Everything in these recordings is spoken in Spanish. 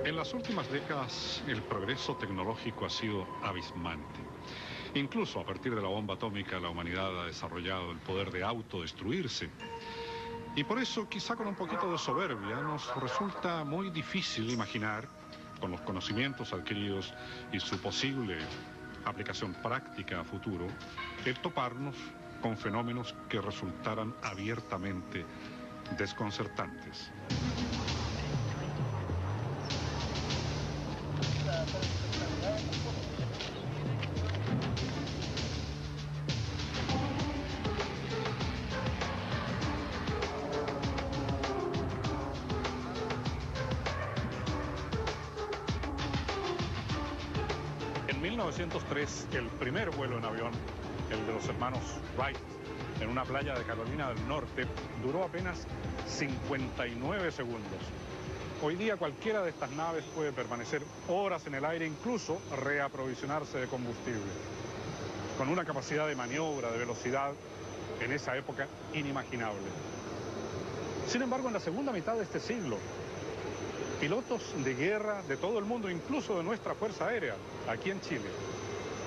En las últimas décadas, el progreso tecnológico ha sido abismante. Incluso a partir de la bomba atómica, la humanidad ha desarrollado el poder de autodestruirse. Y por eso, quizá con un poquito de soberbia, nos resulta muy difícil imaginar, con los conocimientos adquiridos y su posible aplicación práctica a futuro, el toparnos con fenómenos que resultaran abiertamente desconcertantes. En 1903, el primer vuelo en avión, el de los hermanos Wright, en una playa de Carolina del Norte, duró apenas 59 segundos. Hoy día cualquiera de estas naves puede permanecer horas en el aire, incluso reaprovisionarse de combustible, con una capacidad de maniobra, de velocidad, en esa época inimaginable. Sin embargo, en la segunda mitad de este siglo, pilotos de guerra de todo el mundo, incluso de nuestra Fuerza Aérea, aquí en Chile,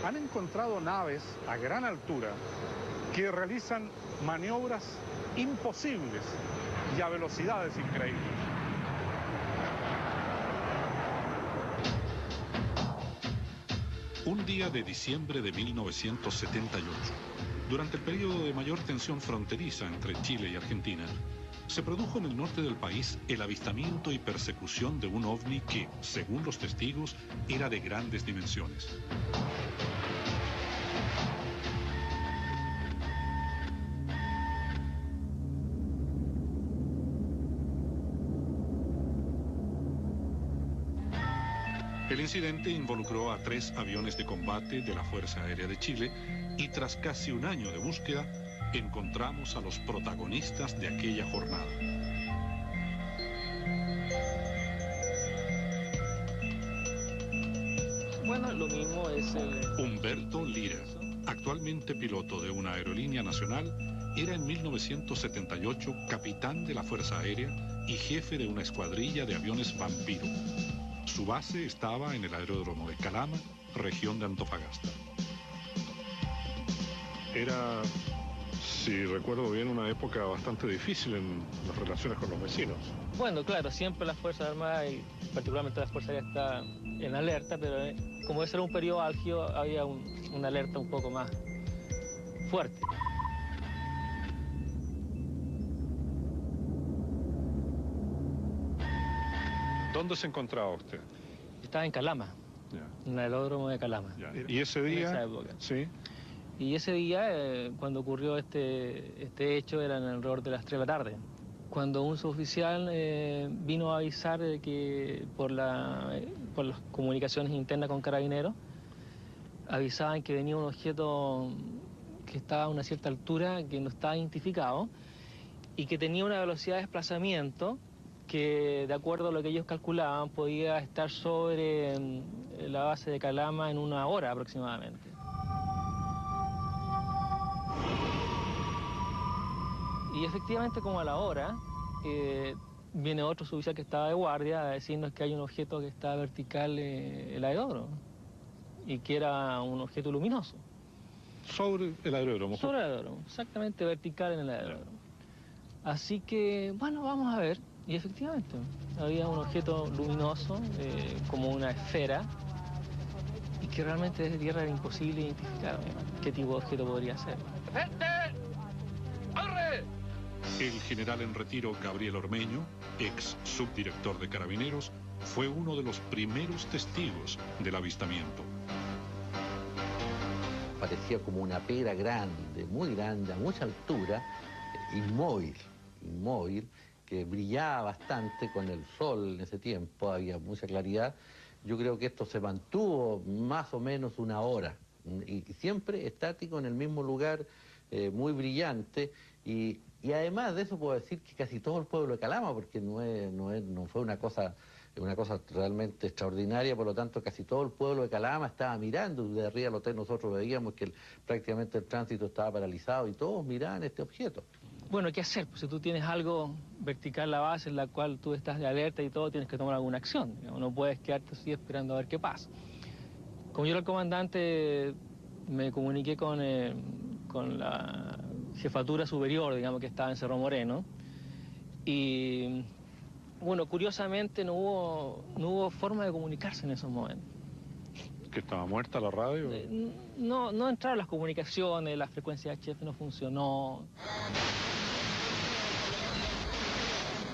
han encontrado naves a gran altura que realizan maniobras imposibles y a velocidades increíbles. Un día de diciembre de 1978, durante el periodo de mayor tensión fronteriza entre Chile y Argentina, se produjo en el norte del país el avistamiento y persecución de un ovni que, según los testigos, era de grandes dimensiones. El incidente involucró a 3 aviones de combate de la Fuerza Aérea de Chile y tras casi un año de búsqueda, encontramos a los protagonistas de aquella jornada. Bueno, lo mismo es Humberto Lira, actualmente piloto de una aerolínea nacional, era en 1978 capitán de la Fuerza Aérea y jefe de una escuadrilla de aviones Vampiro. Su base estaba en el aeródromo de Calama, región de Antofagasta. Era, si recuerdo bien, una época bastante difícil en las relaciones con los vecinos. Bueno, claro, siempre las Fuerzas Armadas y particularmente las Fuerzas Aéreas está en alerta, pero como ese era un periodo álgido, había una alerta un poco más fuerte. ¿Dónde se encontraba usted? Estaba en Calama, en el aeródromo de Calama. ¿Y ese día? En esa época. Sí. Y ese día, cuando ocurrió este hecho, era alrededor de las 3 de la tarde. Cuando un suboficial vino a avisar de que por las comunicaciones internas con Carabineros, avisaban que venía un objeto que estaba a una cierta altura, que no estaba identificado, y que tenía una velocidad de desplazamiento que, de acuerdo a lo que ellos calculaban, podía estar sobre la base de Calama en 1 hora aproximadamente. Y efectivamente, como a la hora, viene otro suboficial que estaba de guardia a decirnos que hay un objeto que está vertical en el aeródromo y que era un objeto luminoso. ¿Sobre el aeródromo? Sobre el aeródromo, exactamente vertical en el aeródromo. Así que, bueno, vamos a ver. Y efectivamente, había un objeto luminoso, como una esfera, y que realmente desde tierra era imposible identificar qué tipo de objeto podría ser. ¡Gente! ¡Corre! El general en retiro Gabriel Ormeño, ex subdirector de Carabineros, fue uno de los primeros testigos del avistamiento. Parecía como una pera grande, muy grande, a mucha altura, inmóvil, que brillaba bastante con el sol en ese tiempo, había mucha claridad. Yo creo que esto se mantuvo más o menos 1 hora, y siempre estático en el mismo lugar, muy brillante, y además de eso puedo decir que casi todo el pueblo de Calama, porque no fue una cosa realmente extraordinaria, por lo tanto casi todo el pueblo de Calama estaba mirando. Desde arriba del hotel nosotros veíamos que prácticamente el tránsito estaba paralizado y todos miraban este objeto. bueno, ¿qué hacer? Pues si tú tienes algo vertical la base en la cual tú estás de alerta y todo, tienes que tomar alguna acción. Digamos, no puedes quedarte así esperando a ver qué pasa. Como yo era el comandante, me comuniqué con la jefatura superior, digamos, que estaba en Cerro Moreno. Y, bueno, curiosamente no hubo forma de comunicarse en esos momentos. ¿Que estaba muerta la radio? No entraron las comunicaciones, la frecuencia HF no funcionó.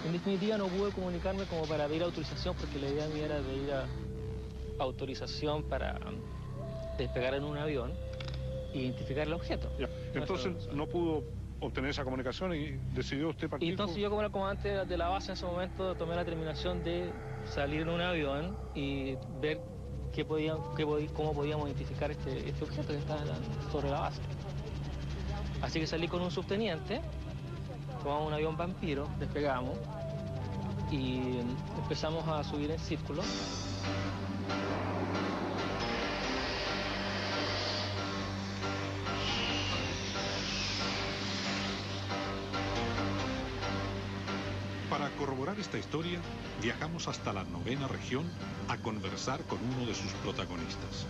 En definitiva no pude comunicarme como para pedir autorización, porque la idea mía era pedir autorización para despegar en un avión e identificar el objeto. Ya. Entonces no pudo obtener esa comunicación y decidió usted partir. Y entonces yo, como era el comandante de la base en ese momento, tomé la determinación de salir en un avión y ver cómo podíamos identificar este objeto que está sobre la base. Así que salí con un subteniente, tomamos un avión Vampiro, despegamos y empezamos a subir en círculo. Para corroborar esta historia, viajamos hasta la 9ª región a conversar con uno de sus protagonistas.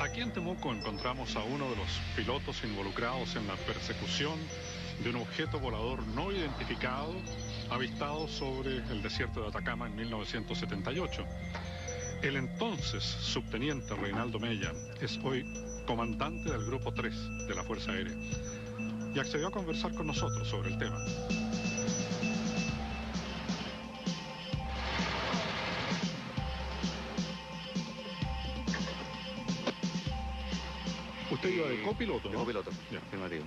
Aquí en Temuco encontramos a uno de los pilotos involucrados en la persecución de un objeto volador no identificado avistado sobre el desierto de Atacama en 1978. El entonces subteniente Reinaldo Mella es hoy comandante del Grupo 3 de la Fuerza Aérea y accedió a conversar con nosotros sobre el tema. ¿Usted iba de copiloto, no? De copiloto, Ya. afirmativo.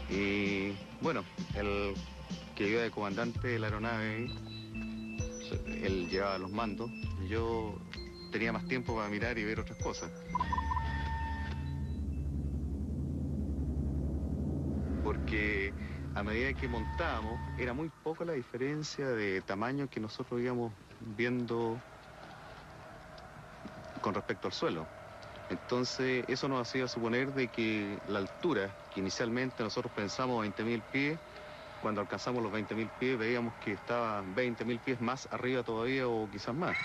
Y bueno, el que iba de comandante de la aeronave, él llevaba los mandos, y yo tenía más tiempo para mirar y ver otras cosas. Porque a medida que montábamos, era muy poca la diferencia de tamaño que nosotros íbamos viendo con respecto al suelo. Entonces, eso nos hacía suponer de que la altura, que inicialmente nosotros pensamos 20.000 pies, cuando alcanzamos los 20.000 pies, veíamos que estaba 20.000 pies más arriba todavía o quizás más.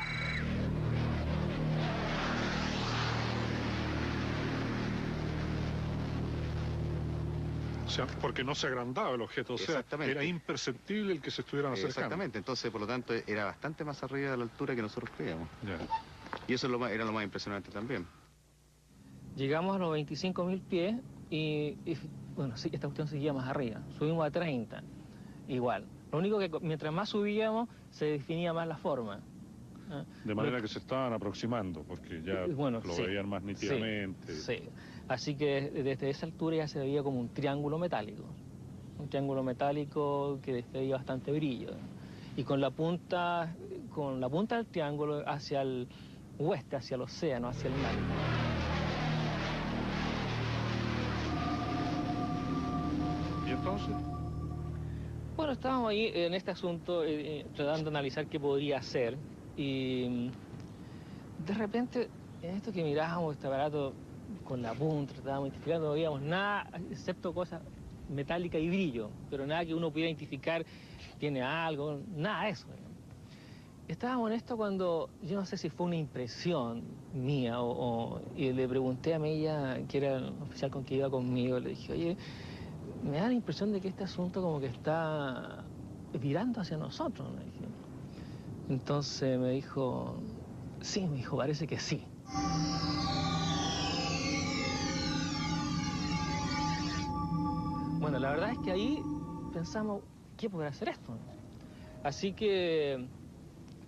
O sea, porque no se agrandaba el objeto, o sea, Exactamente. era imperceptible el que se estuvieran acercando. Exactamente, entonces, por lo tanto, era bastante más arriba de la altura que nosotros creíamos. Ya. Y eso es era lo más impresionante también. Llegamos a los 25.000 pies y, bueno, sí, esta cuestión seguía más arriba. Subimos a 30, igual. Lo único que mientras más subíamos, se definía más la forma. De manera que se estaban aproximando, porque ya bueno, lo sí, veían más nítidamente. Sí. Así que desde esa altura ya se veía como un triángulo metálico. Un triángulo metálico que despedía bastante brillo. Y con la punta del triángulo hacia el oeste, hacia el océano, hacia el mar. ¿Y entonces? Bueno, estábamos ahí en este asunto tratando de analizar qué podría hacer y de repente en esto que mirábamos este aparato con la punta, tratábamos de identificar, no veíamos nada excepto cosas metálicas y brillo, pero nada que uno pudiera identificar, tiene algo, nada de eso. Estábamos en esto cuando, yo no sé si fue una impresión mía y le pregunté a Mella, que era el oficial con que iba conmigo, le dije, oye, me da la impresión de que este asunto como que está virando hacia nosotros, le dije. Entonces me dijo, sí, me dijo, parece que sí. Bueno, la verdad es que ahí pensamos, ¿qué podrá hacer esto? Así que,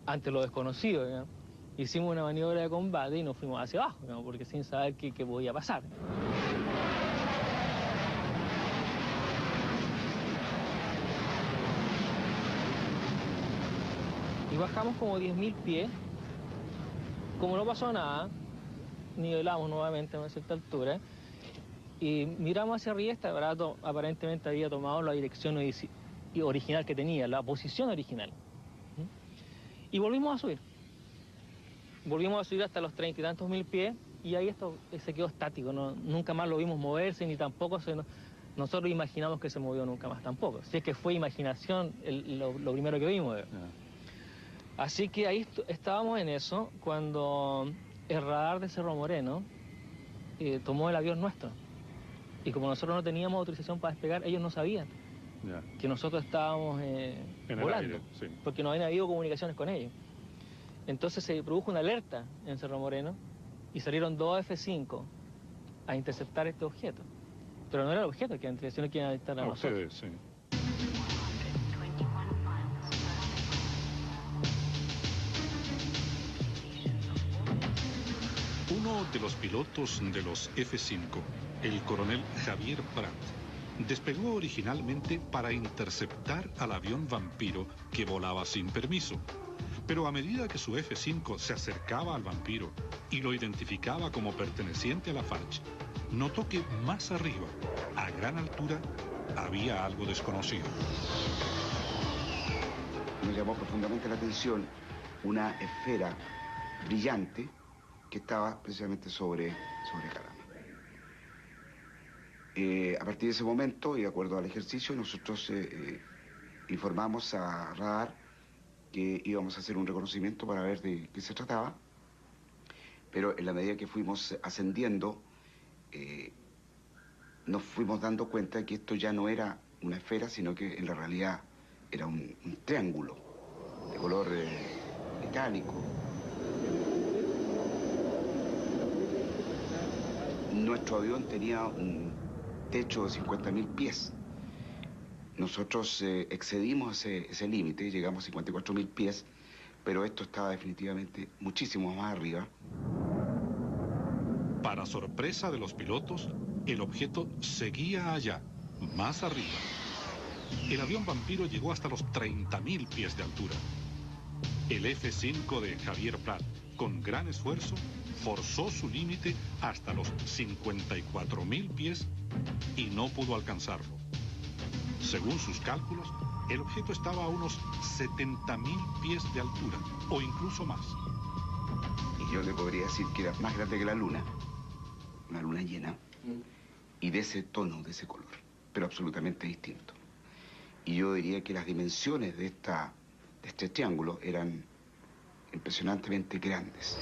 ante lo desconocido, ¿no?, hicimos una maniobra de combate y nos fuimos hacia abajo, ¿no?, porque sin saber qué podía pasar. Y bajamos como 10.000 pies. Como no pasó nada, nivelamos nuevamente a una cierta altura Y miramos hacia arriba, este aparato aparentemente había tomado la dirección original que tenía, la posición original. Y volvimos a subir. Volvimos a subir hasta los 30 y tantos mil pies, y ahí esto se quedó estático, ¿no? Nunca más lo vimos moverse, ni tampoco nosotros imaginamos que se movió nunca más tampoco. Si es que fue imaginación lo primero que vimos. Así que ahí estábamos en eso, cuando el radar de Cerro Moreno tomó el avión nuestro. Y como nosotros no teníamos autorización para despegar, ellos no sabían que nosotros estábamos volando, aire, sí. porque no habían habido comunicaciones con ellos. Entonces se produjo una alerta en Cerro Moreno y salieron 2 F-5 a interceptar este objeto. Pero no era el objeto que iban, sino que iban a estar a nosotros. Ustedes, sí. Uno de los pilotos de los F-5, el coronel Javier Prat, despegó originalmente para interceptar al avión Vampiro que volaba sin permiso. Pero a medida que su F-5 se acercaba al Vampiro y lo identificaba como perteneciente a la FARC, notó que más arriba, a gran altura, había algo desconocido. Nos llamó profundamente la atención una esfera brillante que estaba precisamente sobre Calama. A partir de ese momento, y de acuerdo al ejercicio, nosotros informamos a Radar que íbamos a hacer un reconocimiento para ver de qué se trataba, pero en la medida que fuimos ascendiendo, nos fuimos dando cuenta de que esto ya no era una esfera, sino que en la realidad era un triángulo de color metálico. Nuestro avión tenía un techo de 50.000 pies. Nosotros excedimos ese límite, llegamos a 54.000 pies, pero esto estaba definitivamente muchísimo más arriba. Para sorpresa de los pilotos, el objeto seguía allá, más arriba. El avión Vampiro llegó hasta los 30.000 pies de altura. El F-5 de Javier Prat, con gran esfuerzo, forzó su límite hasta los 54.000 pies y no pudo alcanzarlo. Según sus cálculos, el objeto estaba a unos 70.000 pies de altura, o incluso más. Y yo le podría decir que era más grande que la luna, una luna llena, y de ese tono, de ese color, pero absolutamente distinto. Y yo diría que las dimensiones de este triángulo eran impresionantemente grandes.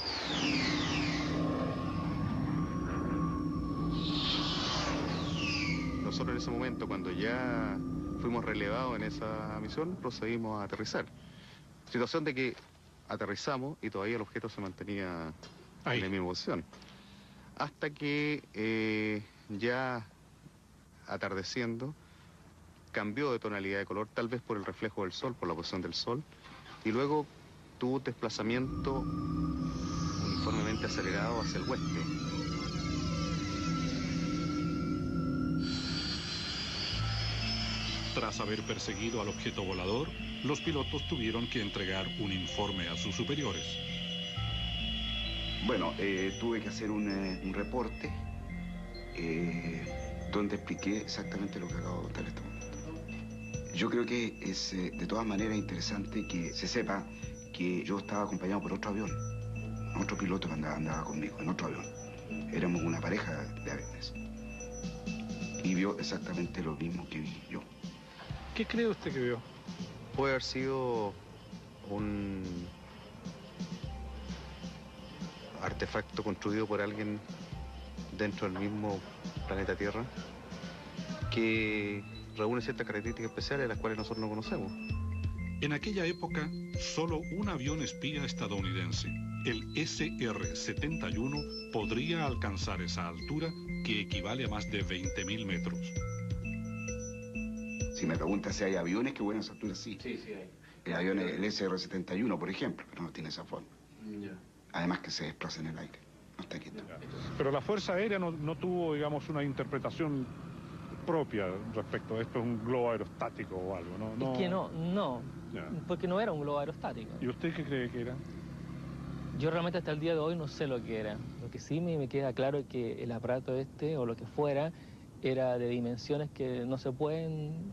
Nosotros en ese momento, cuando ya fuimos relevados en esa misión, procedimos a aterrizar. Situación de que aterrizamos y todavía el objeto se mantenía Ahí. en la misma posición. Hasta que ya atardeciendo, cambió de tonalidad de color, tal vez por el reflejo del sol, por la posición del sol, y luego tuvo un desplazamiento uniformemente acelerado hacia el oeste. Tras haber perseguido al objeto volador, los pilotos tuvieron que entregar un informe a sus superiores. Bueno, tuve que hacer un reporte donde expliqué exactamente lo que acabo de contar en este momento. Yo creo que es de todas maneras interesante que se sepa que yo estaba acompañado por otro avión, otro piloto que andaba conmigo en otro avión. Éramos una pareja de aviones. Y vio exactamente lo mismo que vi yo. ¿Qué cree usted que vio? Puede haber sido un artefacto construido por alguien dentro del mismo planeta Tierra que reúne ciertas características especiales las cuales nosotros no conocemos. En aquella época, solo un avión espía estadounidense, el SR-71, podría alcanzar esa altura que equivale a más de 20.000 metros. Si me preguntas si hay aviones que vuelan a esa altura, sí. Sí, sí hay. El avión, el SR-71, por ejemplo, pero no tiene esa forma. Además que se desplaza en el aire, no está quieto. Pero la Fuerza Aérea no tuvo, digamos, una interpretación propia respecto a esto, es un globo aerostático o algo, ¿no? Es que no, Ya. porque no era un globo aerostático. ¿Y usted qué cree que era? Yo realmente hasta el día de hoy no sé lo que era. Lo que sí me queda claro es que el aparato este, o lo que fuera, era de dimensiones que no se pueden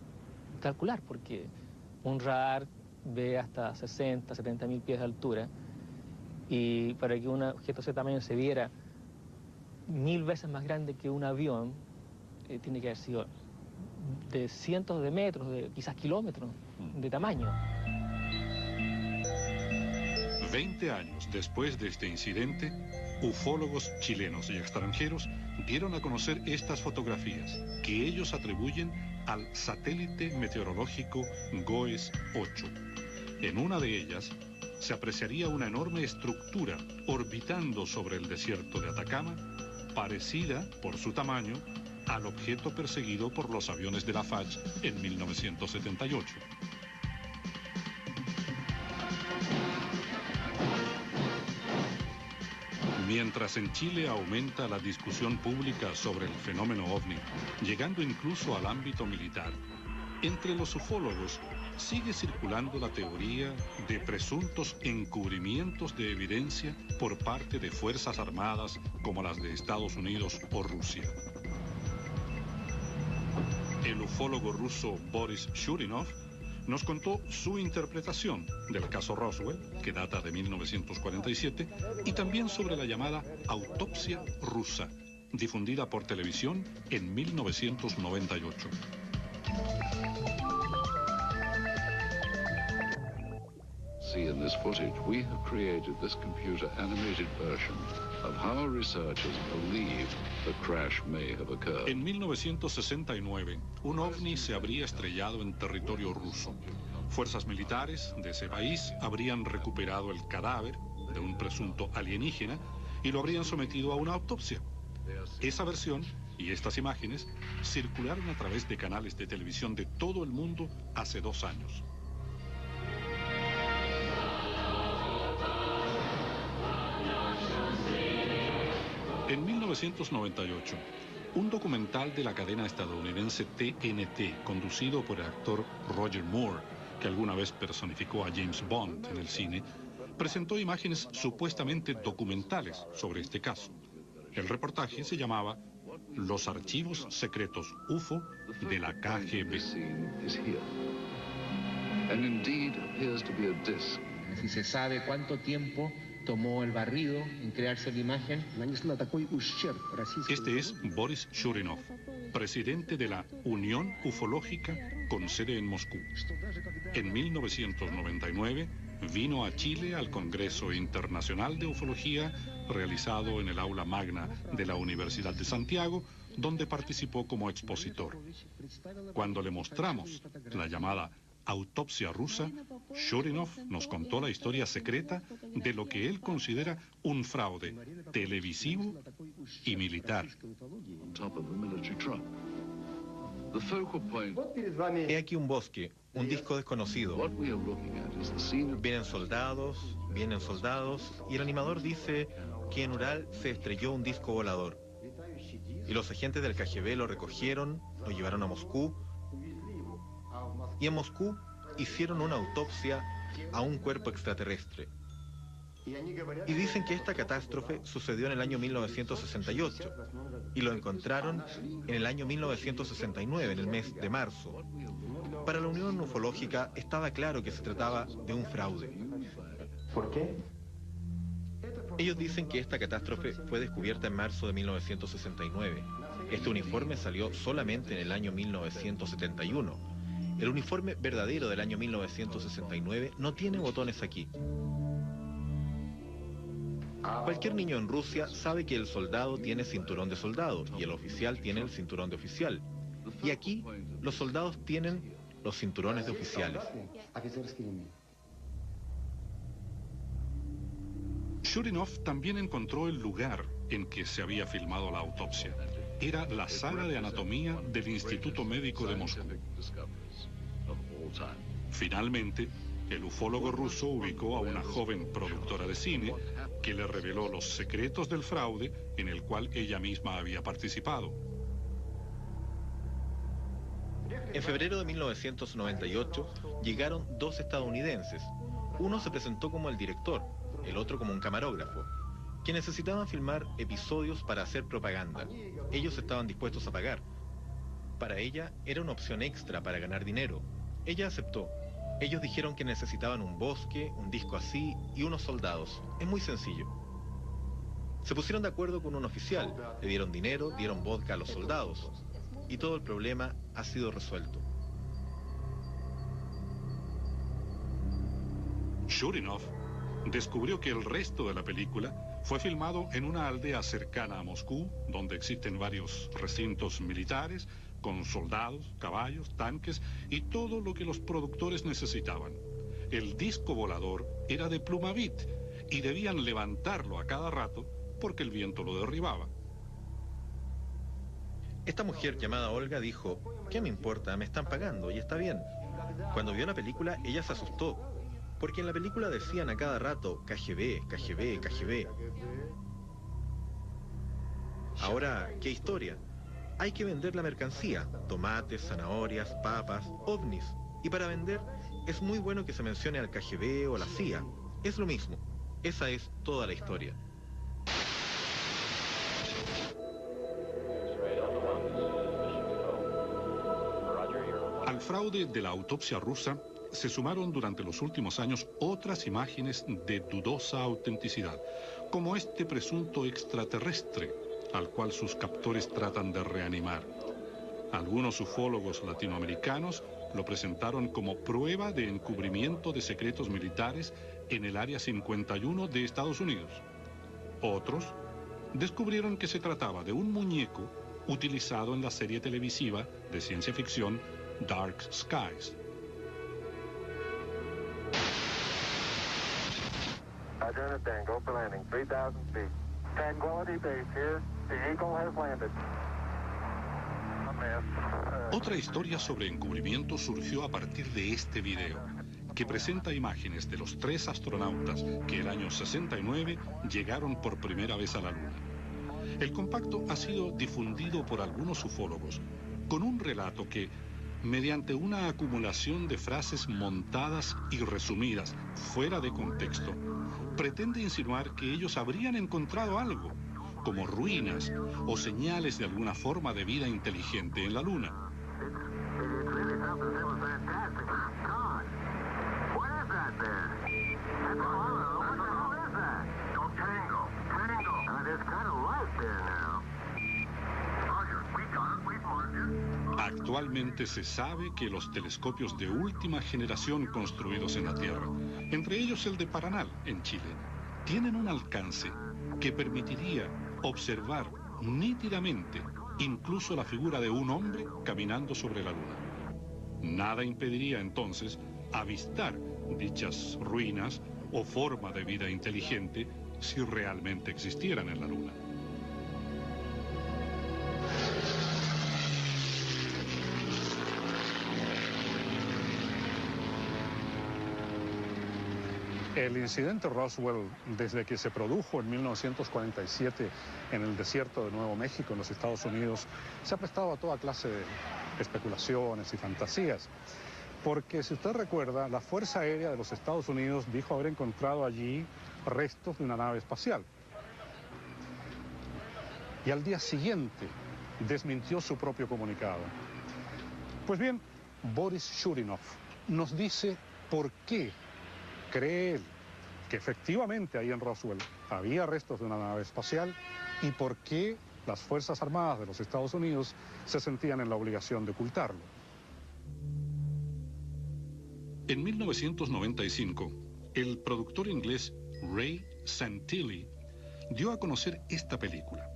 calcular, porque un radar ve hasta 60, 70 mil pies de altura, y para que un objeto de ese tamaño se viera 1000 veces más grande que un avión, tiene que haber sido de cientos de metros, de quizás kilómetros de tamaño. 20 años después de este incidente, ufólogos chilenos y extranjeros dieron a conocer estas fotografías, que ellos atribuyen al satélite meteorológico GOES 8. En una de ellas se apreciaría una enorme estructura orbitando sobre el desierto de Atacama, parecida, por su tamaño, al objeto perseguido por los aviones de Lafarge en 1978. Mientras en Chile aumenta la discusión pública sobre el fenómeno ovni, llegando incluso al ámbito militar, entre los ufólogos sigue circulando la teoría de presuntos encubrimientos de evidencia por parte de fuerzas armadas como las de Estados Unidos o Rusia. El ufólogo ruso Boris Shurinov nos contó su interpretación del caso Roswell, que data de 1947, y también sobre la llamada autopsia rusa, difundida por televisión en 1998. See, in this footage, we have created this computer-animated version of how researchers believe the crash may have occurred. En 1969, un ovni se habría estrellado en territorio ruso. Fuerzas militares de ese país habrían recuperado el cadáver de un presunto alienígena y lo habrían sometido a una autopsia. Esa versión y estas imágenes circularon a través de canales de televisión de todo el mundo hace 2 años. En 1998, un documental de la cadena estadounidense TNT, conducido por el actor Roger Moore, que alguna vez personificó a James Bond en el cine, presentó imágenes supuestamente documentales sobre este caso. El reportaje se llamaba Los archivos secretos UFO de la KGB. Si se sabe cuánto tiempo tomó el barrido en crearse la imagen. Este es Boris Shurinov, presidente de la Unión Ufológica con sede en Moscú. En 1999 vino a Chile al Congreso Internacional de Ufología realizado en el aula magna de la Universidad de Santiago, donde participó como expositor. Cuando le mostramos la llamada autopsia rusa, Shurinov nos contó la historia secreta de lo que él considera un fraude televisivo y militar. He aquí un bosque, un disco desconocido. Vienen soldados, y el animador dice que en Ural se estrelló un disco volador. Y los agentes del KGB lo recogieron, lo llevaron a Moscú, y en Moscú hicieron una autopsia a un cuerpo extraterrestre. Y dicen que esta catástrofe sucedió en el año 1968 y lo encontraron en el año 1969, en el mes de marzo. Para la Unión Ufológica estaba claro que se trataba de un fraude. ¿Por qué? Ellos dicen que esta catástrofe fue descubierta en marzo de 1969. Este uniforme salió solamente en el año 1971. El uniforme verdadero del año 1969 no tiene botones aquí. Cualquier niño en Rusia sabe que el soldado tiene cinturón de soldado y el oficial tiene el cinturón de oficial. Y aquí los soldados tienen los cinturones de oficiales. Shurinov también encontró el lugar en que se había filmado la autopsia. Era la sala de anatomía del Instituto Médico de Moscú. Finalmente, el ufólogo ruso ubicó a una joven productora de cine que le reveló los secretos del fraude en el cual ella misma había participado. En febrero de 1998 llegaron 2 estadounidenses. Uno se presentó como el director, el otro como un camarógrafo, que necesitaban filmar episodios para hacer propaganda. Ellos estaban dispuestos a pagar. Para ella era una opción extra para ganar dinero. Ella aceptó. Ellos dijeron que necesitaban un bosque, un disco así y unos soldados. Es muy sencillo. Se pusieron de acuerdo con un oficial, le dieron dinero, dieron vodka a los soldados. Y todo el problema ha sido resuelto. Shurinov descubrió que el resto de la película fue filmado en una aldea cercana a Moscú, donde existen varios recintos militares, con soldados, caballos, tanques y todo lo que los productores necesitaban. El disco volador era de Plumavit y debían levantarlo a cada rato porque el viento lo derribaba. Esta mujer llamada Olga dijo, ¿qué me importa? Me están pagando y está bien. Cuando vio la película, ella se asustó, porque en la película decían a cada rato KGB, KGB, KGB. Ahora, ¿qué historia? Hay que vender la mercancía, tomates, zanahorias, papas, ovnis. Y para vender, es muy bueno que se mencione al KGB o la CIA. Es lo mismo. Esa es toda la historia. Al fraude de la autopsia rusa se sumaron durante los últimos años otras imágenes de dudosa autenticidad, como este presunto extraterrestre, al cual sus captores tratan de reanimar. Algunos ufólogos latinoamericanos lo presentaron como prueba de encubrimiento de secretos militares en el Área 51 de Estados Unidos. Otros descubrieron que se trataba de un muñeco utilizado en la serie televisiva de ciencia ficción Dark Skies. Tango for landing, 3,000 feet. Tranquility Base here. The Eagle has landed. Otra historia sobre encubrimiento surgió a partir de este video, que presenta imágenes de los 3 astronautas que el año 69 llegaron por primera vez a la Luna. El compacto ha sido difundido por algunos ufólogos, con un relato que, mediante una acumulación de frases montadas y resumidas fuera de contexto, pretende insinuar que ellos habrían encontrado algo, como ruinas o señales de alguna forma de vida inteligente en la Luna. Actualmente se sabe que los telescopios de última generación construidos en la Tierra, entre ellos el de Paranal, en Chile, tienen un alcance que permitiría observar nítidamente incluso la figura de un hombre caminando sobre la Luna. Nada impediría entonces avistar dichas ruinas o forma de vida inteligente si realmente existieran en la Luna. El incidente Roswell, desde que se produjo en 1947 en el desierto de Nuevo México, en los Estados Unidos, se ha prestado a toda clase de especulaciones y fantasías. Porque, si usted recuerda, la Fuerza Aérea de los Estados Unidos dijo haber encontrado allí restos de una nave espacial. Y al día siguiente desmintió su propio comunicado. Pues bien, Boris Shurinov nos dice por qué cree él que efectivamente ahí en Roswell había restos de una nave espacial y por qué las Fuerzas Armadas de los Estados Unidos se sentían en la obligación de ocultarlo. En 1995, el productor inglés Ray Santilli dio a conocer esta película.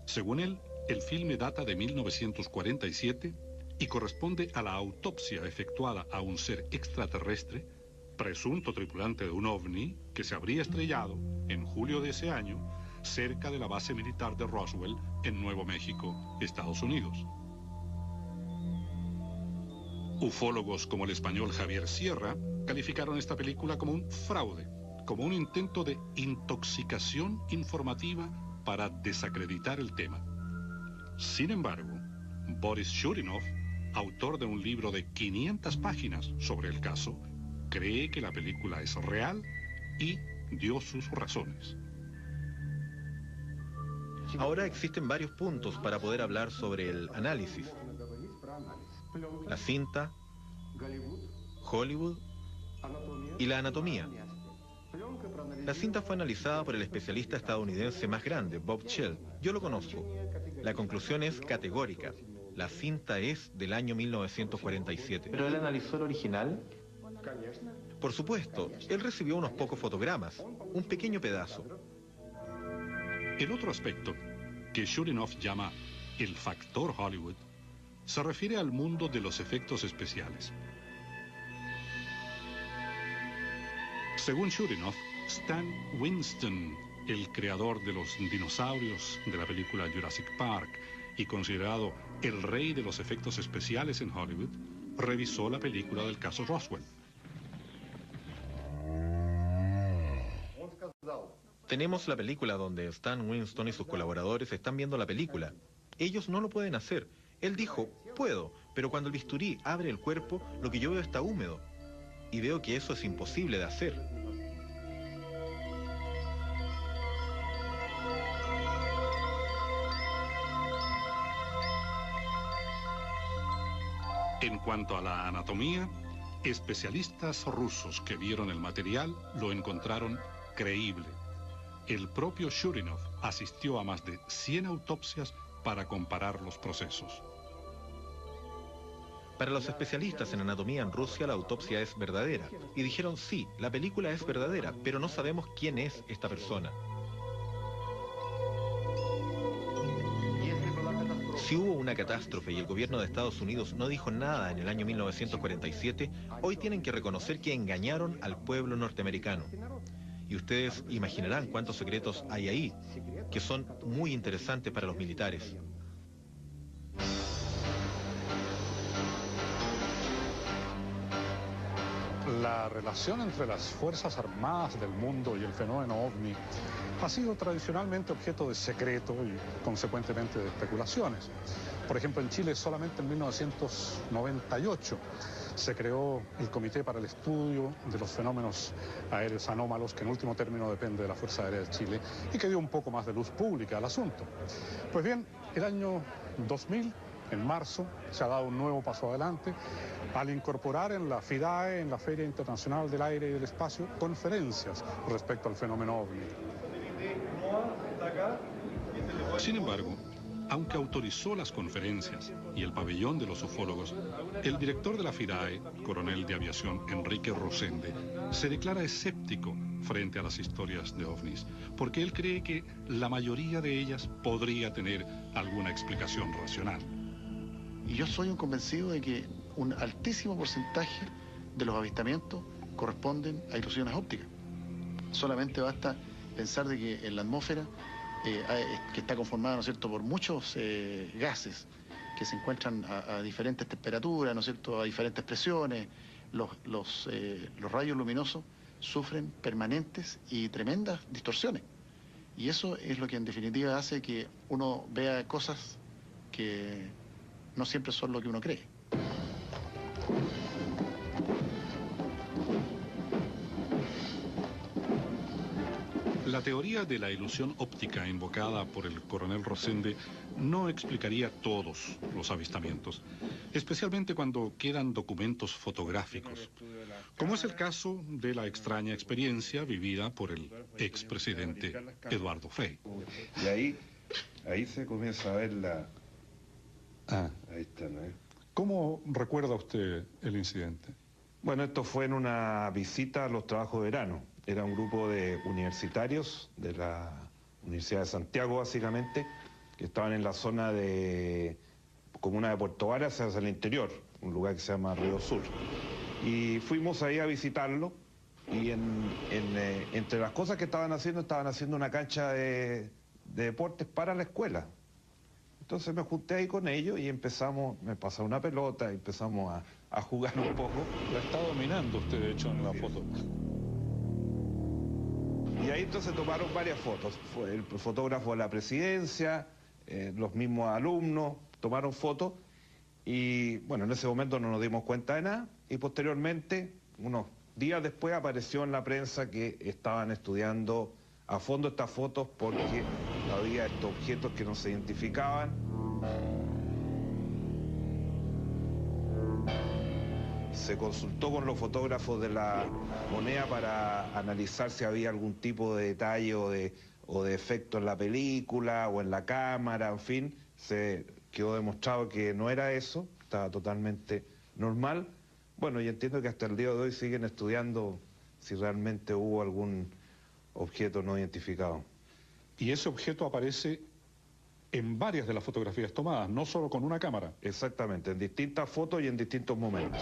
Según él, el filme data de 1947 y corresponde a la autopsia efectuada a un ser extraterrestre, presunto tripulante de un ovni que se habría estrellado en julio de ese año cerca de la base militar de Roswell en Nuevo México, Estados Unidos. Ufólogos como el español Javier Sierra calificaron esta película como un fraude, como un intento de intoxicación informativa para desacreditar el tema. Sin embargo, Boris Shurinov, autor de un libro de 500 páginas sobre el caso, cree que la película es real y dio sus razones. Ahora existen varios puntos para poder hablar sobre el análisis. la cinta, Hollywood y la anatomía. La cinta fue analizada por el especialista estadounidense más grande, Bob Schell. Yo lo conozco. La conclusión es categórica. La cinta es del año 1947. ¿Pero él analizó el original? Por supuesto, él recibió unos pocos fotogramas, un pequeño pedazo. El otro aspecto, que Churinov llama el factor Hollywood, se refiere al mundo de los efectos especiales. Según Churinov, Stan Winston, el creador de los dinosaurios de la película Jurassic Park y considerado el rey de los efectos especiales en Hollywood, revisó la película del caso Roswell. Tenemos la película donde Stan Winston y sus colaboradores están viendo la película. Ellos no lo pueden hacer. Él dijo, puedo, pero cuando el bisturí abre el cuerpo, lo que yo veo está húmedo. Y veo que eso es imposible de hacer. En cuanto a la anatomía, especialistas rusos que vieron el material lo encontraron creíble. El propio Churinov asistió a más de 100 autopsias para comparar los procesos. Para los especialistas en anatomía en Rusia, la autopsia es verdadera. Y dijeron, sí, la película es verdadera, pero no sabemos quién es esta persona. Si hubo una catástrofe y el gobierno de Estados Unidos no dijo nada en el año 1947, hoy tienen que reconocer que engañaron al pueblo norteamericano. Y ustedes imaginarán cuántos secretos hay ahí, que son muy interesantes para los militares. La relación entre las Fuerzas Armadas del mundo y el fenómeno OVNI ha sido tradicionalmente objeto de secreto y consecuentemente de especulaciones. Por ejemplo, en Chile solamente en 1998 se creó el Comité para el Estudio de los Fenómenos Aéreos Anómalos, que en último término depende de la Fuerza Aérea de Chile, y que dio un poco más de luz pública al asunto. Pues bien, el año 2000, en marzo, se ha dado un nuevo paso adelante al incorporar en la FIDAE, en la Feria Internacional del Aire y del Espacio, conferencias respecto al fenómeno OVNI. Sin embargo, aunque autorizó las conferencias y el pabellón de los ufólogos, el director de la FIDAE, coronel de aviación Enrique Rosende, se declara escéptico frente a las historias de ovnis, porque él cree que la mayoría de ellas podría tener alguna explicación racional. Y yo soy un convencido de que un altísimo porcentaje de los avistamientos corresponden a ilusiones ópticas. Solamente basta pensar de que en la atmósfera, que está conformada, ¿no es cierto?, por muchos gases que se encuentran a diferentes temperaturas, ¿no es cierto?, a diferentes presiones, los rayos luminosos sufren permanentes y tremendas distorsiones. Y eso es lo que en definitiva hace que uno vea cosas que no siempre son lo que uno cree. La teoría de la ilusión óptica invocada por el coronel Rosende no explicaría todos los avistamientos, especialmente cuando quedan documentos fotográficos, como es el caso de la extraña experiencia vivida por el expresidente Eduardo Frei. Y ahí se comienza a ver la... Ahí está, ¿no? ¿Cómo recuerda usted el incidente? Bueno, esto fue en una visita a los trabajos de verano. Era un grupo de universitarios de la Universidad de Santiago, básicamente, que estaban en la zona de comuna de Puerto Varas, hacia el interior, un lugar que se llama Río Sur. Y fuimos ahí a visitarlo y entre las cosas que estaban haciendo una cancha de deportes para la escuela. Entonces me junté ahí con ellos y me pasaron una pelota y empezamos a jugar un poco. La está dominando usted, de hecho, en la foto. Y ahí entonces tomaron varias fotos. Fue el fotógrafo de la presidencia, los mismos alumnos, tomaron fotos. Y bueno, en ese momento no nos dimos cuenta de nada. Y posteriormente, unos días después, apareció en la prensa que estaban estudiando a fondo estas fotos porque había estos objetos que no se identificaban. Se consultó con los fotógrafos de la moneda para analizar si había algún tipo de detalle o de efecto en la película o en la cámara, en fin. Se quedó demostrado que no era eso, estaba totalmente normal. Bueno, y entiendo que hasta el día de hoy siguen estudiando si realmente hubo algún objeto no identificado. Y ese objeto aparece en varias de las fotografías tomadas, no solo con una cámara. Exactamente, en distintas fotos y en distintos momentos.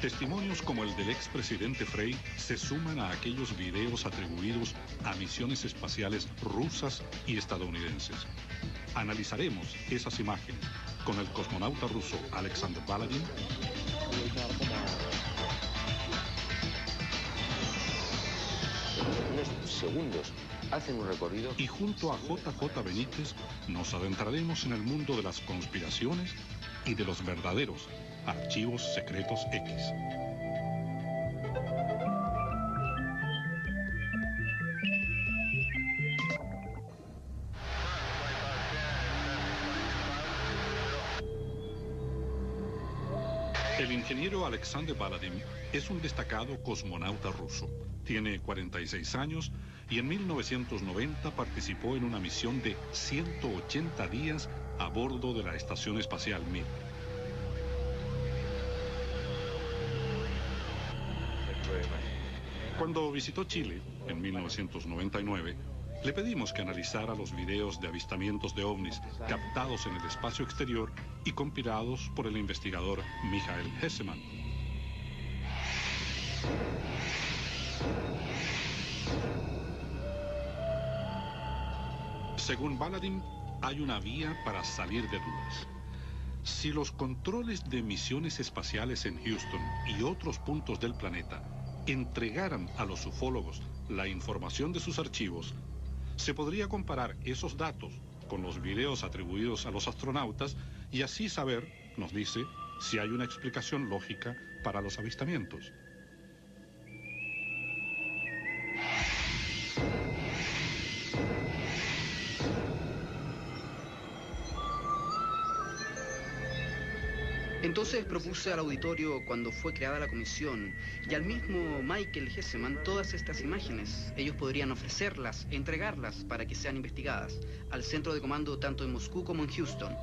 Testimonios como el del expresidente Frey se suman a aquellos videos atribuidos a misiones espaciales rusas y estadounidenses. Analizaremos esas imágenes con el cosmonauta ruso Alexander Baladin unos segundos hacen un recorrido y junto a JJ Benítez nos adentraremos en el mundo de las conspiraciones y de los verdaderos archivos secretos X. El ingeniero Alexander Baladin es un destacado cosmonauta ruso. Tiene 46 años y en 1990 participó en una misión de 180 días a bordo de la Estación Espacial Mir. Cuando visitó Chile en 1999, le pedimos que analizara los videos de avistamientos de ovnis captados en el espacio exterior y compilados por el investigador Michael Hessemann. Según Baladin, hay una vía para salir de dudas. Si los controles de misiones espaciales en Houston y otros puntos del planeta entregaran a los ufólogos la información de sus archivos, se podría comparar esos datos con los videos atribuidos a los astronautas y así saber, nos dice, si hay una explicación lógica para los avistamientos. Entonces propuse al auditorio, cuando fue creada la comisión, y al mismo Michael Hessemann, todas estas imágenes. Ellos podrían ofrecerlas, entregarlas para que sean investigadas al centro de comando tanto en Moscú como en Houston.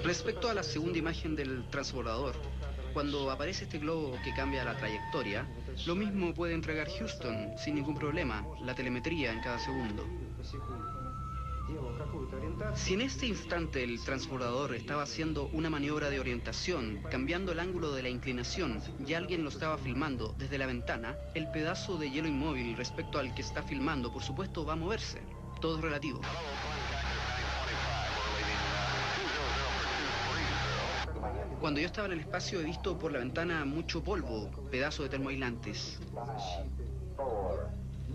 Respecto a la segunda imagen del transbordador, cuando aparece este globo que cambia la trayectoria, lo mismo puede entregar Houston sin ningún problema, la telemetría en cada segundo. Si en este instante el transbordador estaba haciendo una maniobra de orientación, cambiando el ángulo de la inclinación, y alguien lo estaba filmando desde la ventana, el pedazo de hielo inmóvil respecto al que está filmando, por supuesto, va a moverse. Todo es relativo. Cuando yo estaba en el espacio he visto por la ventana mucho polvo, pedazos de termoaislantes.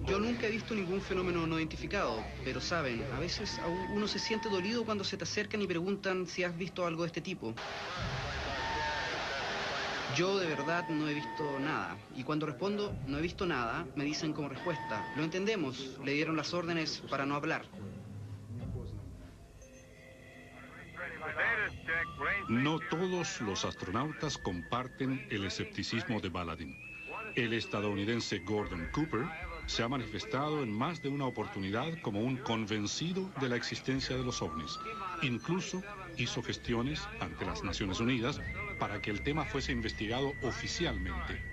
Yo nunca he visto ningún fenómeno no identificado, pero saben, a veces uno se siente dolido cuando se te acercan y preguntan si has visto algo de este tipo. Yo de verdad no he visto nada, y cuando respondo no he visto nada, me dicen como respuesta, lo entendemos, le dieron las órdenes para no hablar. No todos los astronautas comparten el escepticismo de Baladin. El estadounidense Gordon Cooper se ha manifestado en más de una oportunidad como un convencido de la existencia de los ovnis. Incluso hizo gestiones ante las Naciones Unidas para que el tema fuese investigado oficialmente.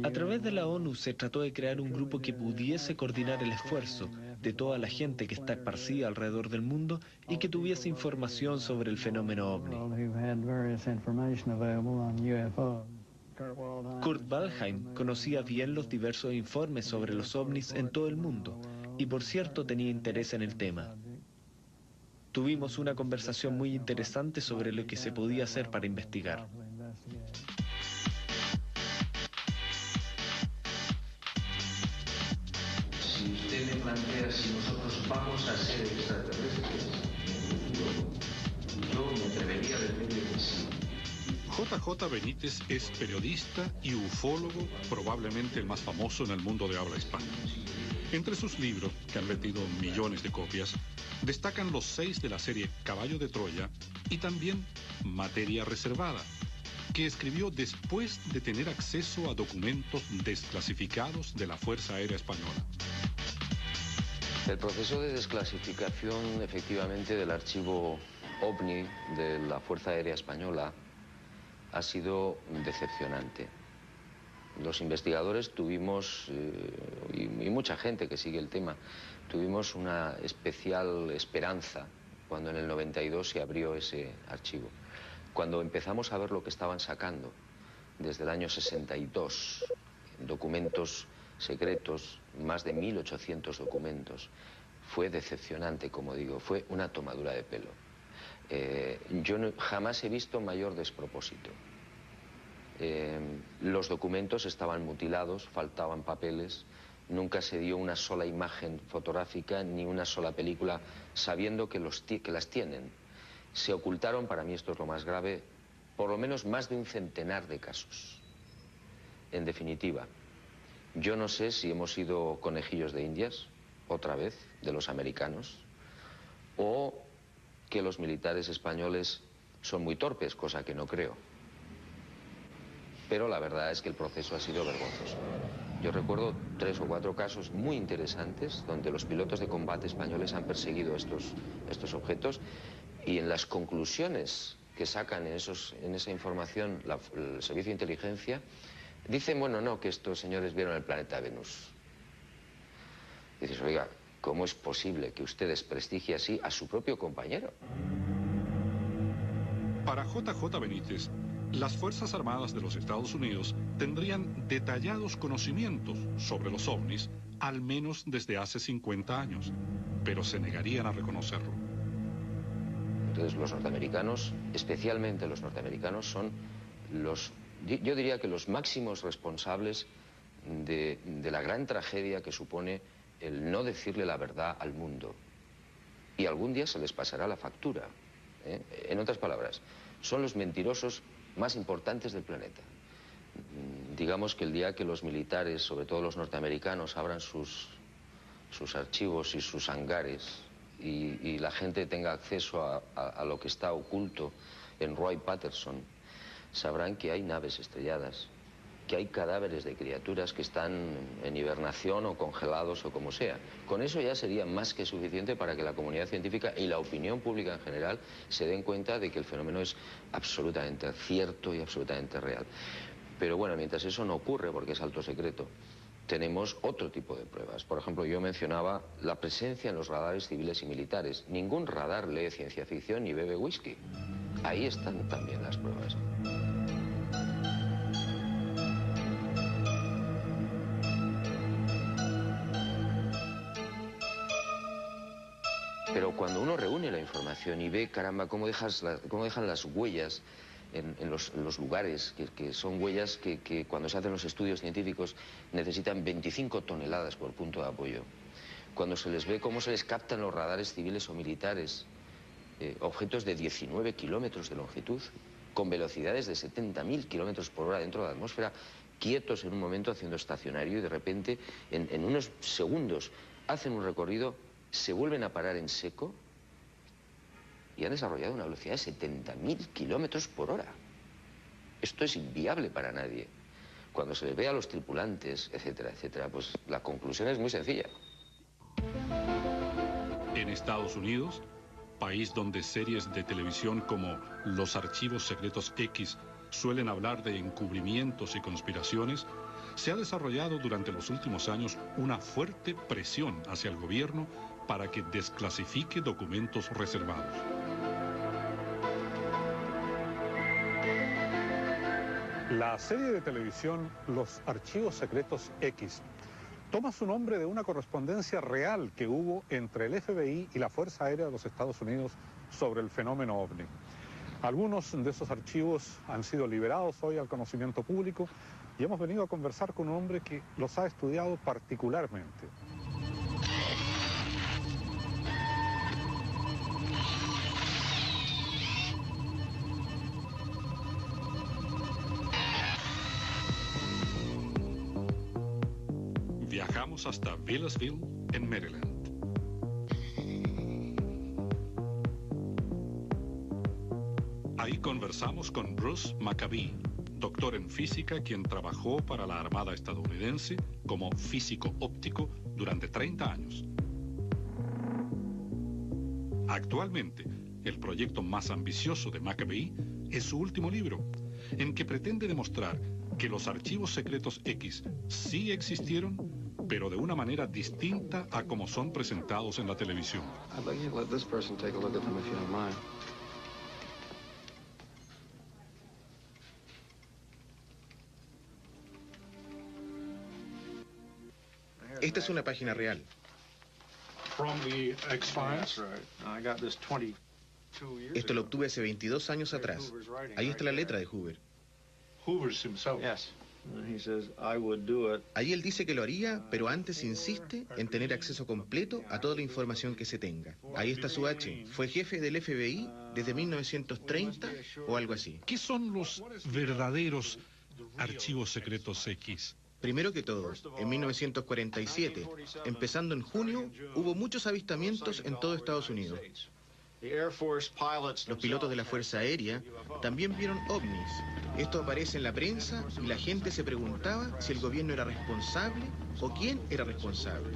A través de la ONU se trató de crear un grupo que pudiese coordinar el esfuerzo de toda la gente que está esparcida alrededor del mundo y que tuviese información sobre el fenómeno ovni. Kurt Waldheim conocía bien los diversos informes sobre los ovnis en todo el mundo y por cierto tenía interés en el tema. Tuvimos una conversación muy interesante sobre lo que se podía hacer para investigar. Si usted me plantea si nosotros vamos a ser extraterrestres en el futuro, yo me atrevería a decirle que sí. JJ Benítez es periodista y ufólogo, probablemente el más famoso en el mundo de habla hispana. Entre sus libros, que han vendido millones de copias, destacan los 6 de la serie Caballo de Troya y también Materia Reservada, que escribió después de tener acceso a documentos desclasificados de la Fuerza Aérea Española. El proceso de desclasificación, efectivamente, del archivo OVNI de la Fuerza Aérea Española ha sido decepcionante. Los investigadores tuvimos, y mucha gente que sigue el tema, tuvimos una especial esperanza cuando en el 92 se abrió ese archivo. Cuando empezamos a ver lo que estaban sacando desde el año 62, documentos secretos, más de 1.800 documentos, fue decepcionante, como digo, fue una tomadura de pelo. Yo jamás he visto mayor despropósito. Los documentos estaban mutilados, faltaban papeles, nunca se dio una sola imagen fotográfica ni una sola película sabiendo que las tienen. Se ocultaron, para mí esto es lo más grave, por lo menos más de un centenar de casos. En definitiva, yo no sé si hemos sido conejillos de indias, otra vez, de los americanos, o que los militares españoles son muy torpes, cosa que no creo. Pero la verdad es que el proceso ha sido vergonzoso. Yo recuerdo 3 o 4 casos muy interesantes donde los pilotos de combate españoles han perseguido estos objetos y en las conclusiones que sacan en esa información el Servicio de Inteligencia, dicen, bueno, no, que estos señores vieron el planeta Venus. Dices, oiga, ¿cómo es posible que usted desprestigie así a su propio compañero? Para JJ Benítez, las Fuerzas Armadas de los Estados Unidos tendrían detallados conocimientos sobre los ovnis, al menos desde hace 50 años, pero se negarían a reconocerlo. Entonces los norteamericanos, especialmente los norteamericanos, son yo diría que los máximos responsables de la gran tragedia que supone el no decirle la verdad al mundo. Y algún día se les pasará la factura. En otras palabras, son los mentirosos más importantes del planeta. Digamos que el día que los militares, sobre todo los norteamericanos, abran sus archivos y sus hangares y la gente tenga acceso a lo que está oculto en Roy Patterson, sabrán que hay naves estrelladas, que hay cadáveres de criaturas que están en hibernación o congelados o como sea. Con eso ya sería más que suficiente para que la comunidad científica y la opinión pública en general se den cuenta de que el fenómeno es absolutamente cierto y absolutamente real. Pero bueno, mientras eso no ocurre, porque es alto secreto, tenemos otro tipo de pruebas. Por ejemplo, yo mencionaba la presencia en los radares civiles y militares. Ningún radar lee ciencia ficción ni bebe whisky. Ahí están también las pruebas. Pero cuando uno reúne la información y ve, caramba, cómo dejan las huellas en los lugares, que son huellas que cuando se hacen los estudios científicos necesitan 25 toneladas por punto de apoyo. Cuando se les ve cómo se les captan los radares civiles o militares, objetos de 19 kilómetros de longitud, con velocidades de 70.000 kilómetros por hora dentro de la atmósfera, quietos en un momento haciendo estacionario y de repente, en unos segundos, hacen un recorrido, se vuelven a parar en seco y han desarrollado una velocidad de 70.000 kilómetros por hora. Esto es inviable para nadie. Cuando se les ve a los tripulantes, etcétera, etcétera, pues la conclusión es muy sencilla. En Estados Unidos, país donde series de televisión como Los Archivos Secretos X suelen hablar de encubrimientos y conspiraciones, se ha desarrollado durante los últimos años una fuerte presión hacia el gobierno para que desclasifique documentos reservados. La serie de televisión Los Archivos Secretos X toma su nombre de una correspondencia real que hubo entre el FBI y la Fuerza Aérea de los Estados Unidos sobre el fenómeno OVNI. Algunos de esos archivos han sido liberados hoy al conocimiento público y hemos venido a conversar con un hombre que los ha estudiado particularmente. Viajamos hasta Wheelersville, en Maryland. Ahí conversamos con Bruce Maccabee, doctor en física, quien trabajó para la Armada estadounidense como físico óptico durante 30 años. Actualmente, el proyecto más ambicioso de Maccabee es su último libro, en que pretende demostrar que los archivos secretos X sí existieron, pero de una manera distinta a como son presentados en la televisión. Esta es una página real. Esto lo obtuve hace 22 años atrás. Ahí está la letra de Hoover. Ahí él dice que lo haría, pero antes insiste en tener acceso completo a toda la información que se tenga. Ahí está su H. Fue jefe del FBI desde 1930 o algo así. ¿Qué son los verdaderos archivos secretos X? Primero que todo, en 1947, empezando en junio, hubo muchos avistamientos en todo Estados Unidos. Los pilotos de la Fuerza Aérea también vieron ovnis. Esto aparece en la prensa y la gente se preguntaba si el gobierno era responsable o quién era responsable.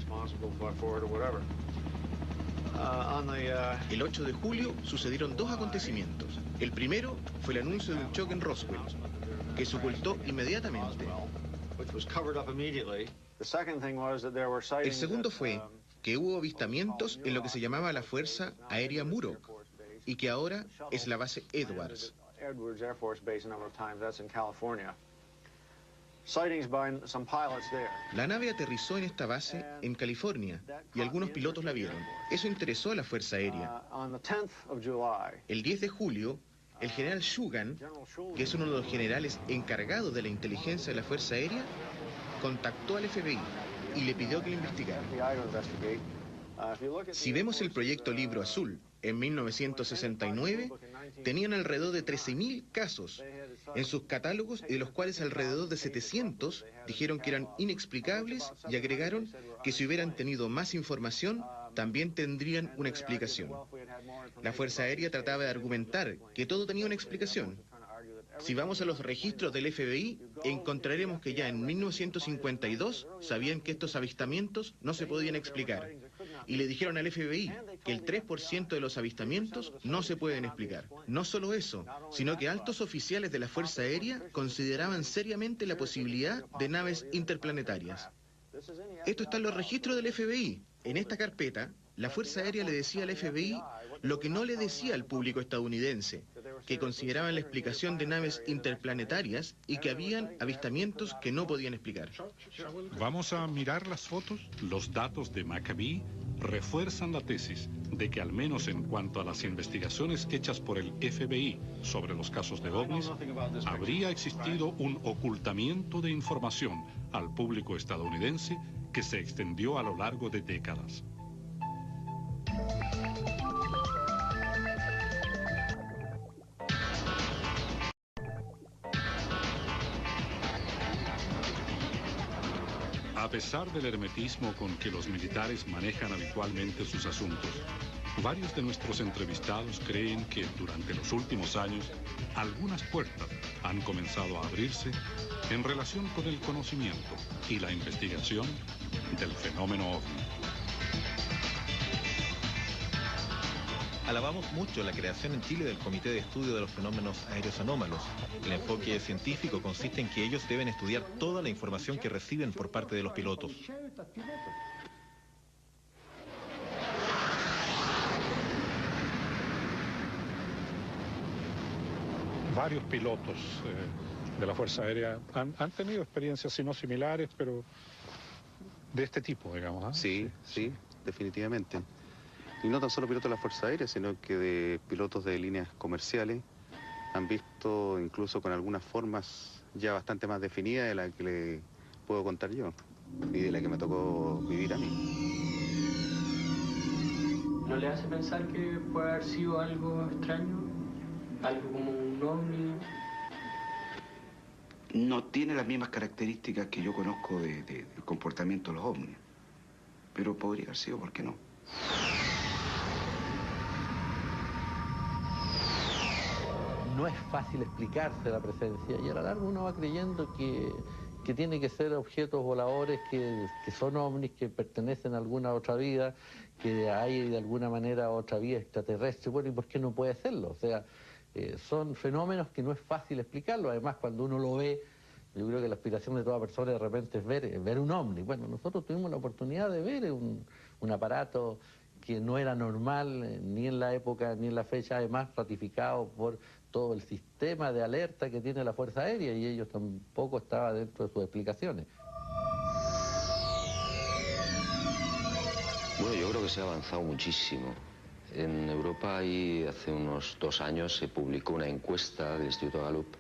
El 8 de julio sucedieron dos acontecimientos. El primero fue el anuncio de un choque en Roswell, que se ocultó inmediatamente. El segundo fue que hubo avistamientos en lo que se llamaba la Fuerza Aérea Muroc y que ahora es la base Edwards. La nave aterrizó en esta base en California y algunos pilotos la vieron. Eso interesó a la Fuerza Aérea. El 10 de julio, el general Shugan, que es uno de los generales encargados de la inteligencia de la Fuerza Aérea, contactó al FBI y le pidió que lo investigara. Si vemos el proyecto Libro Azul, en 1969, tenían alrededor de 13.000 casos en sus catálogos, de los cuales alrededor de 700 dijeron que eran inexplicables y agregaron que si hubieran tenido más información, también tendrían una explicación. La Fuerza Aérea trataba de argumentar que todo tenía una explicación. Si vamos a los registros del FBI, encontraremos que ya en 1952 sabían que estos avistamientos no se podían explicar. Y le dijeron al FBI que el 3% de los avistamientos no se pueden explicar. No solo eso, sino que altos oficiales de la Fuerza Aérea consideraban seriamente la posibilidad de naves interplanetarias. Esto está en los registros del FBI. En esta carpeta, la Fuerza Aérea le decía al FBI lo que no le decía al público estadounidense, que consideraban la explicación de naves interplanetarias y que habían avistamientos que no podían explicar. Vamos a mirar las fotos. Los datos de Maccabee refuerzan la tesis de que al menos en cuanto a las investigaciones hechas por el FBI sobre los casos de ovnis, habría existido un ocultamiento de información al público estadounidense que se extendió a lo largo de décadas. A pesar del hermetismo con que los militares manejan habitualmente sus asuntos, varios de nuestros entrevistados creen que durante los últimos años algunas puertas han comenzado a abrirse en relación con el conocimiento y la investigación del fenómeno OVNI. Alabamos mucho la creación en Chile del Comité de Estudio de los Fenómenos Aéreos Anómalos. El enfoque científico consiste en que ellos deben estudiar toda la información que reciben por parte de los pilotos. Varios pilotos de la Fuerza Aérea han tenido experiencias, si no similares, pero de este tipo, digamos. ¿Ah? Sí, definitivamente. Y no tan solo pilotos de la Fuerza Aérea, sino que de pilotos de líneas comerciales han visto incluso con algunas formas ya bastante más definidas de la que le puedo contar yo y de la que me tocó vivir a mí. ¿No le hace pensar que puede haber sido algo extraño? ¿Algo como un ovni? No tiene las mismas características que yo conozco del comportamiento de los ovnis, pero podría haber sido, ¿por qué no? No es fácil explicarse la presencia y a la larga uno va creyendo que tiene que ser objetos voladores que son ovnis, que pertenecen a alguna otra vida, que hay de alguna manera otra vida extraterrestre. Bueno, ¿y por qué no puede serlo? O sea, son fenómenos que no es fácil explicarlo. Además, cuando uno lo ve, yo creo que la aspiración de toda persona de repente es ver un ovni. Bueno, nosotros tuvimos la oportunidad de ver un aparato que no era normal ni en la época ni en la fecha, además ratificado por todo el sistema de alerta que tiene la Fuerza Aérea, y ellos tampoco estaban dentro de sus explicaciones. Bueno, yo creo que se ha avanzado muchísimo. En Europa hace unos 2 años se publicó una encuesta del Instituto Gallup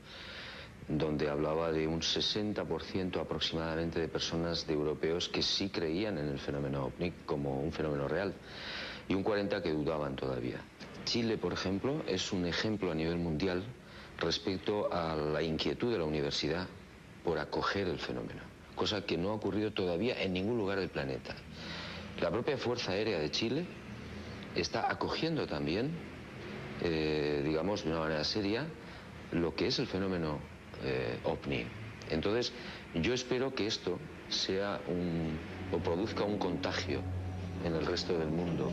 donde hablaba de un 60% aproximadamente de personas, de europeos, que sí creían en el fenómeno ovni como un fenómeno real, y un 40% que dudaban todavía. Chile, por ejemplo, es un ejemplo a nivel mundial respecto a la inquietud de la universidad por acoger el fenómeno, cosa que no ha ocurrido todavía en ningún lugar del planeta. La propia Fuerza Aérea de Chile está acogiendo también, digamos, de una manera seria, lo que es el fenómeno ovni. Entonces, yo espero que esto sea o produzca un contagio en el resto del mundo.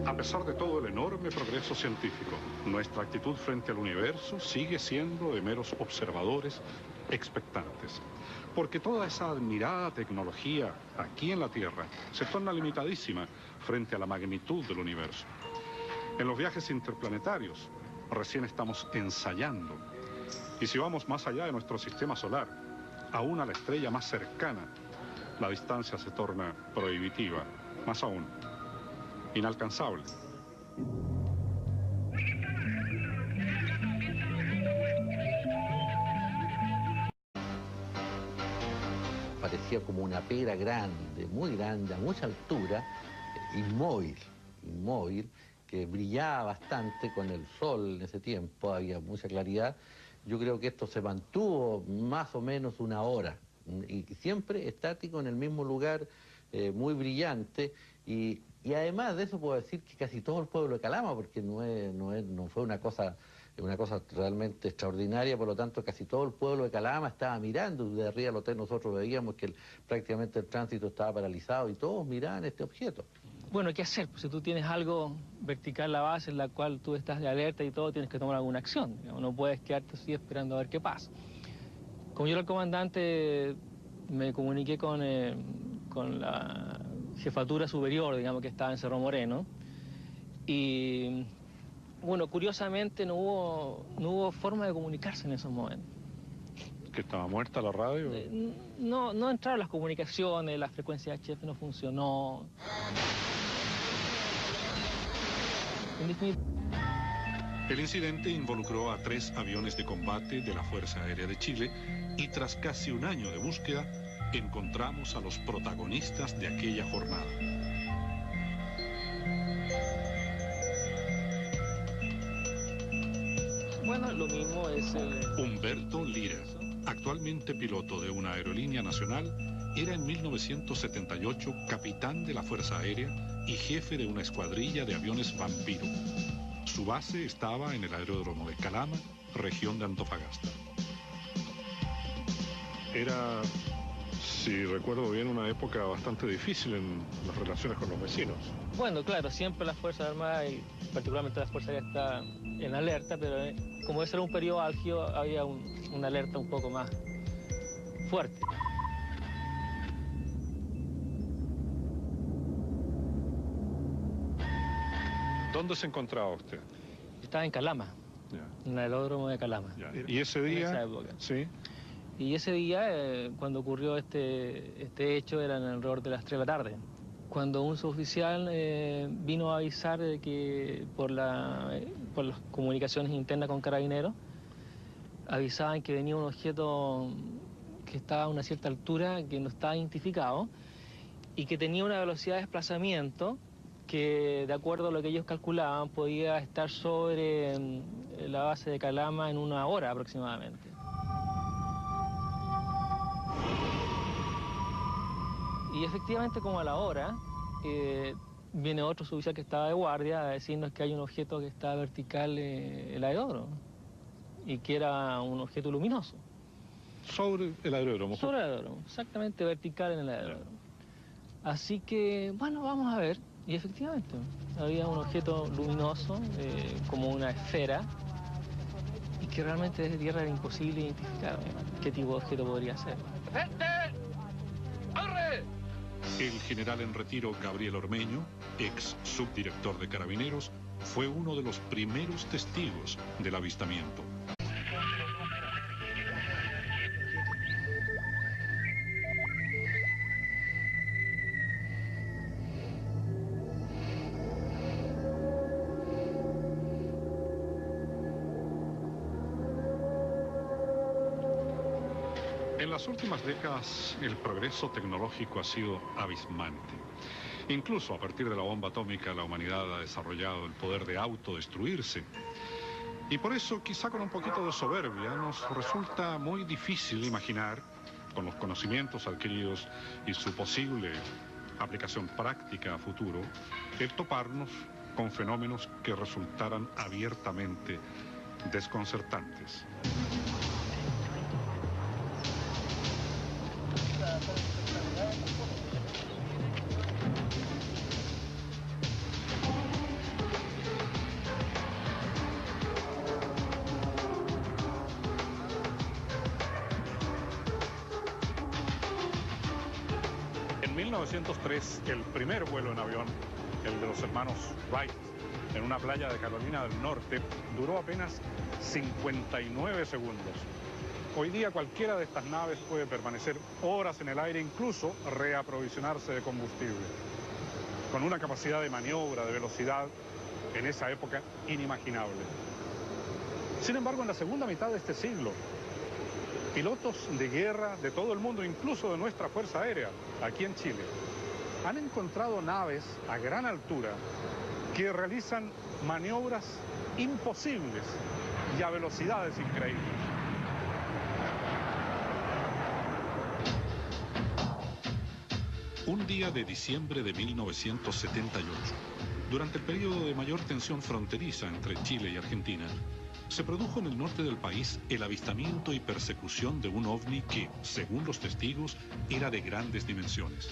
A pesar de todo el enorme progreso científico, nuestra actitud frente al universo sigue siendo de meros observadores expectantes. Porque toda esa admirada tecnología aquí en la Tierra se torna limitadísima frente a la magnitud del universo. En los viajes interplanetarios recién estamos ensayando. Y si vamos más allá de nuestro sistema solar, aún a la estrella más cercana, la distancia se torna prohibitiva, más aún, inalcanzable. Parecía como una pera grande, muy grande, a mucha altura, inmóvil, que brillaba bastante con el sol en ese tiempo, había mucha claridad. Yo creo que esto se mantuvo más o menos 1 hora, y siempre estático en el mismo lugar, muy brillante, y además de eso puedo decir que casi todo el pueblo de Calama, porque no fue una cosa realmente extraordinaria, por lo tanto casi todo el pueblo de Calama estaba mirando. Desde arriba del hotel nosotros veíamos que prácticamente el tránsito estaba paralizado y todos miraban este objeto. Bueno, ¿qué hacer? Pues si tú tienes algo vertical en la base en la cual tú estás de alerta y todo, tienes que tomar alguna acción. No puedes quedarte así esperando a ver qué pasa. Como yo era el comandante, me comuniqué con la jefatura superior, digamos, que estaba en Cerro Moreno, y bueno, curiosamente no hubo forma de comunicarse en esos momentos. ¿Que estaba muerta la radio? No entraron las comunicaciones, la frecuencia HF no funcionó. El incidente involucró a 3 aviones de combate de la Fuerza Aérea de Chile y tras casi 1 año de búsqueda, encontramos a los protagonistas de aquella jornada. Bueno, lo mismo es Humberto Lira, actualmente piloto de una aerolínea nacional, era en 1978 capitán de la Fuerza Aérea y jefe de una escuadrilla de aviones Vampiro. Su base estaba en el aeródromo de Calama, región de Antofagasta. Era, si recuerdo bien, una época bastante difícil en las relaciones con los vecinos. Bueno, claro, siempre las Fuerzas Armadas y particularmente las Fuerzas Aéreas está en alerta, pero como ese era un periodo álgido, había una alerta un poco más fuerte. ¿Dónde se encontraba usted? Estaba en Calama, en el aeródromo de Calama. ¿Y ese día? En esa época. Sí. Y ese día, cuando ocurrió este hecho, era alrededor de las 3 de la tarde. Cuando un suboficial vino a avisar de que por las comunicaciones internas con Carabineros, avisaban que venía un objeto que estaba a una cierta altura, que no estaba identificado, y que tenía una velocidad de desplazamiento que, de acuerdo a lo que ellos calculaban, podía estar sobre la base de Calama en 1 hora aproximadamente. Y efectivamente, como a la hora, viene otro suboficial que estaba de guardia a decirnos que hay un objeto que está vertical en el aeródromo y que era un objeto luminoso. ¿Sobre el aeródromo? Sobre el aeródromo, exactamente vertical en el aeródromo. Así que, bueno, vamos a ver. Y efectivamente, había un objeto luminoso, como una esfera, y que realmente desde tierra era imposible identificar qué tipo de objeto podría ser. ¡Gente! ¡Arre! El general en retiro Gabriel Ormeño, ex subdirector de Carabineros, fue uno de los primeros testigos del avistamiento. En las últimas décadas, el progreso tecnológico ha sido abismante. Incluso a partir de la bomba atómica, la humanidad ha desarrollado el poder de autodestruirse. Y por eso, quizá con un poquito de soberbia, nos resulta muy difícil imaginar, con los conocimientos adquiridos y su posible aplicación práctica a futuro, el toparnos con fenómenos que resultaran abiertamente desconcertantes. En 1903, el primer vuelo en avión, el de los hermanos Wright, en una playa de Carolina del Norte, duró apenas 59 segundos. Hoy día cualquiera de estas naves puede permanecer horas en el aire, incluso reaprovisionarse de combustible, con una capacidad de maniobra, de velocidad, en esa época inimaginable. Sin embargo, en la segunda mitad de este siglo, pilotos de guerra de todo el mundo, incluso de nuestra Fuerza Aérea, aquí en Chile, han encontrado naves a gran altura que realizan maniobras imposibles y a velocidades increíbles. Un día de diciembre de 1978, durante el periodo de mayor tensión fronteriza entre Chile y Argentina, se produjo en el norte del país el avistamiento y persecución de un ovni que, según los testigos, era de grandes dimensiones.